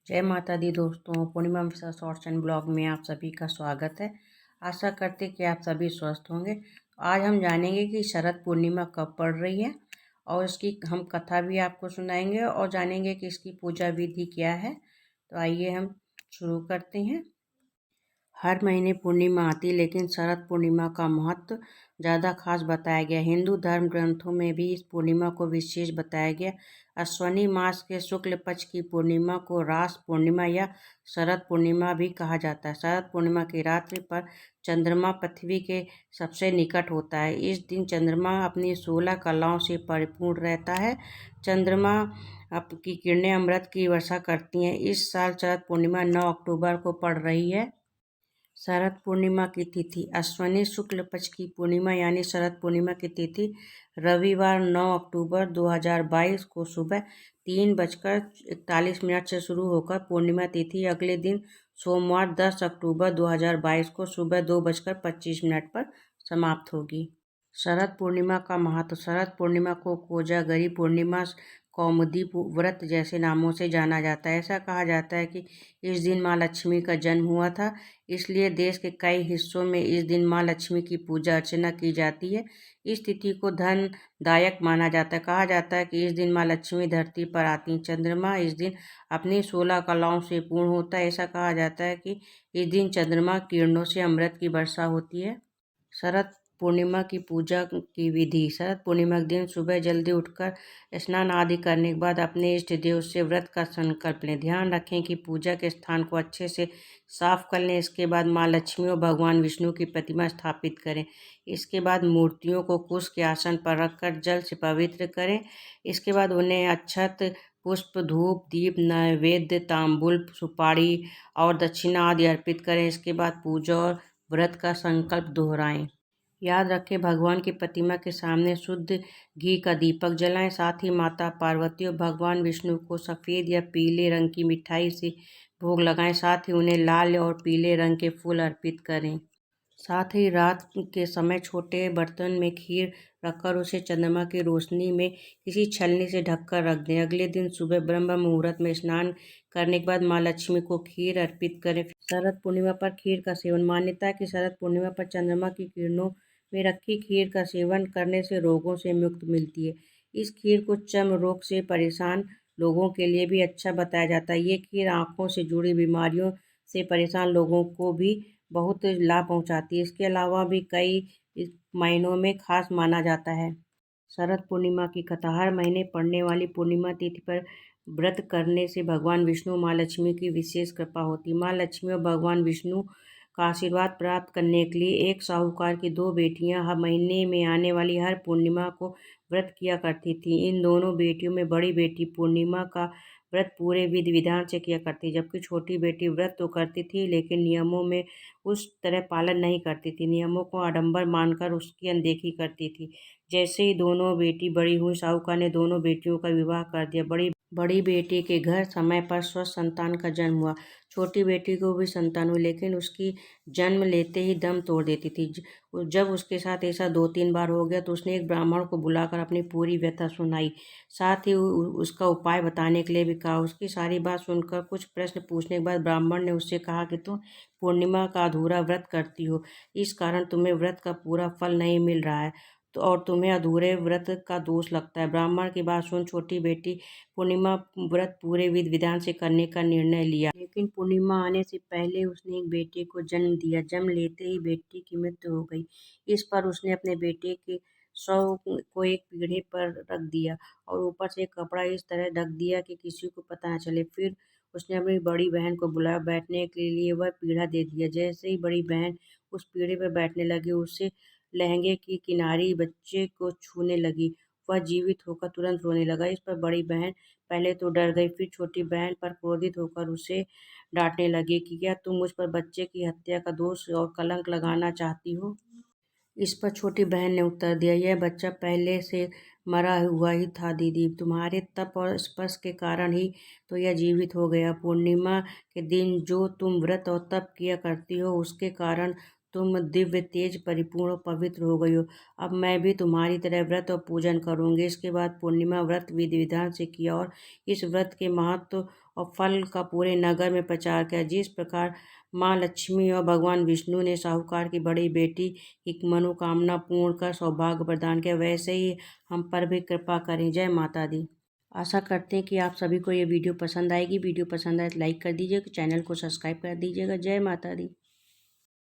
जय माता दी दोस्तों, पूर्णिमा मिश्रा शॉर्ट्स एंड ब्लॉग में आप सभी का स्वागत है। आशा करते कि आप सभी स्वस्थ होंगे। आज हम जानेंगे कि शरद पूर्णिमा कब पड़ रही है और इसकी हम कथा भी आपको सुनाएंगे और जानेंगे कि इसकी पूजा विधि क्या है। तो आइए हम शुरू करते हैं। हर महीने पूर्णिमा आती है, लेकिन शरद पूर्णिमा का महत्व ज़्यादा खास बताया गया। हिंदू धर्म ग्रंथों में भी इस पूर्णिमा को विशेष बताया गया। अश्विनी मास के शुक्ल पक्ष की पूर्णिमा को रास पूर्णिमा या शरद पूर्णिमा भी कहा जाता है। शरद पूर्णिमा की रात्रि पर चंद्रमा पृथ्वी के सबसे निकट होता है। इस दिन चंद्रमा अपनी 16 कलाओं से परिपूर्ण रहता है। चंद्रमा की किरणें अमृत की वर्षा करती हैं। इस साल शरद पूर्णिमा 9 अक्टूबर को पड़ रही है। शरद पूर्णिमा की तिथि अश्विनी शुक्ल पक्ष की पूर्णिमा यानी शरद पूर्णिमा की तिथि रविवार 9 अक्टूबर 2022 को सुबह 3:41 से शुरू होकर पूर्णिमा तिथि अगले दिन सोमवार 10 अक्टूबर 2022 को सुबह 2:25 पर समाप्त होगी। शरद पूर्णिमा का महत्व। शरद पूर्णिमा को कोजागरी पूर्णिमा, कौमुदी व्रत जैसे नामों से जाना जाता है। ऐसा कहा जाता है कि इस दिन माँ लक्ष्मी का जन्म हुआ था, इसलिए देश के कई हिस्सों में इस दिन माँ लक्ष्मी की पूजा अर्चना की जाती है। इस तिथि को धनदायक माना जाता है। कहा जाता है कि इस दिन माँ लक्ष्मी धरती पर आती हैं। चंद्रमा इस दिन अपनी 16 कलाओं से पूर्ण होता है। ऐसा कहा जाता है कि इस दिन चंद्रमा किरणों से अमृत की वर्षा होती है। शरद पूर्णिमा की पूजा की विधि। शरद पूर्णिमा के दिन सुबह जल्दी उठकर स्नान आदि करने के बाद अपने इष्ट देव से व्रत का संकल्प लें। ध्यान रखें कि पूजा के स्थान को अच्छे से साफ कर लें। इसके बाद माँ लक्ष्मी और भगवान विष्णु की प्रतिमा स्थापित करें। इसके बाद मूर्तियों को कुश के आसन पर रखकर जल से पवित्र करें। इसके बाद उन्हें अक्षत, पुष्प, धूप, दीप, नैवेद्य, तांबूल, सुपारी और दक्षिणा आदि अर्पित करें। इसके बाद पूजा और व्रत का संकल्प दोहराएं। याद रखें, भगवान की प्रतिमा के सामने शुद्ध घी का दीपक जलाएं। साथ ही माता पार्वती और भगवान विष्णु को सफ़ेद या पीले रंग की मिठाई से भोग लगाएं। साथ ही उन्हें लाल और पीले रंग के फूल अर्पित करें। साथ ही रात के समय छोटे बर्तन में खीर रखकर उसे चंद्रमा की रोशनी में किसी छलनी से ढककर रख दें। अगले दिन सुबह ब्रह्म मुहूर्त में स्नान करने के बाद माँ लक्ष्मी को खीर अर्पित करें। शरद पूर्णिमा पर खीर का सेवन। मान्यता है कि शरद पूर्णिमा पर चंद्रमा की किरणों में रखी खीर का सेवन करने से रोगों से मुक्ति मिलती है। इस खीर को चर्म रोग से परेशान लोगों के लिए भी अच्छा बताया जाता है। ये खीर आँखों से जुड़ी बीमारियों से परेशान लोगों को भी बहुत लाभ पहुंचाती है। इसके अलावा भी कई इस महीनों में खास माना जाता है। शरद पूर्णिमा की कथा। हर महीने पड़ने वाली पूर्णिमा तिथि पर व्रत करने से भगवान विष्णु माँ लक्ष्मी की विशेष कृपा होती है। माँ लक्ष्मी और भगवान विष्णु का आशीर्वाद प्राप्त करने के लिए एक साहूकार की दो बेटियां हर महीने में आने वाली हर पूर्णिमा को व्रत किया करती थी। इन दोनों बेटियों में बड़ी बेटी पूर्णिमा का व्रत पूरे विधि विधान से किया करती, जबकि छोटी बेटी व्रत तो करती थी लेकिन नियमों में उस तरह पालन नहीं करती थी। नियमों को आडंबर मानकर उसकी अनदेखी करती थी। जैसे ही दोनों बेटी बड़ी हुई, साहूकार ने दोनों बेटियों का विवाह कर दिया। बड़ी बेटी के घर समय पर स्वस्थ संतान का जन्म हुआ। छोटी बेटी को भी संतान हुई, लेकिन उसकी जन्म लेते ही दम तोड़ देती थी। जब उसके साथ ऐसा 2-3 बार हो गया तो उसने एक ब्राह्मण को बुलाकर अपनी पूरी व्यथा सुनाई। साथ ही उसका उपाय बताने के लिए भी कहा। उसकी सारी बात सुनकर कुछ प्रश्न पूछने के बाद ब्राह्मण ने उससे कहा कि तुम पूर्णिमा का अधूरा व्रत करती हो, इस कारण तुम्हें व्रत का पूरा फल नहीं मिल रहा है तो और तुम्हें अधूरे व्रत का दोष लगता है। ब्राह्मण की बात सुन छोटी बेटी पूर्णिमा व्रत पूरे विधि विधान से करने का निर्णय लिया। लेकिन पूर्णिमा आने से पहले उसने एक बेटे को जन्म दिया। जन्म लेते ही बेटी की मृत्यु हो गई। इस पर उसने अपने बेटे के शव को एक पीढ़े पर रख दिया और ऊपर से एक कपड़ा इस तरह ढक दिया कि किसी को पता न चले। फिर उसने अपनी बड़ी बहन को बुलाया। बैठने के लिए वह पीढ़ा दे दिया। जैसे ही बड़ी बहन उस पीढ़े पर बैठने लगी, उससे लहंगे की किनारी बच्चे को छूने लगी। वह जीवित होकर तुरंत रोने लगा। इस पर बड़ी बहन पहले तो डर गई, फिर छोटी बहन पर क्रोधित होकर उसे डांटने लगी कि क्या तुम मुझ पर बच्चे की हत्या का दोष और कलंक लगाना चाहती हो। इस पर छोटी बहन ने उत्तर दिया, यह बच्चा पहले से मरा हुआ ही था दीदी, तुम्हारे तप और स्पर्श के कारण ही तो यह जीवित हो गया। पूर्णिमा के दिन जो तुम व्रत और तप किया करती हो उसके कारण तुम दिव्य तेज परिपूर्ण और पवित्र हो गई हो। अब मैं भी तुम्हारी तरह व्रत और पूजन करूंगी। इसके बाद पूर्णिमा व्रत विधि विधान से किया और इस व्रत के महत्व और फल का पूरे नगर में प्रचार किया। जिस प्रकार माँ लक्ष्मी और भगवान विष्णु ने साहूकार की बड़ी बेटी की मनोकामना पूर्ण कर सौभाग्य प्रदान किया, वैसे ही हम पर भी कृपा करें। जय माता दी। आशा करते हैं कि आप सभी को ये वीडियो पसंद आएगी। वीडियो पसंद आए तो लाइक कर दीजिएगा, चैनल को सब्सक्राइब कर दीजिएगा। जय माता दी।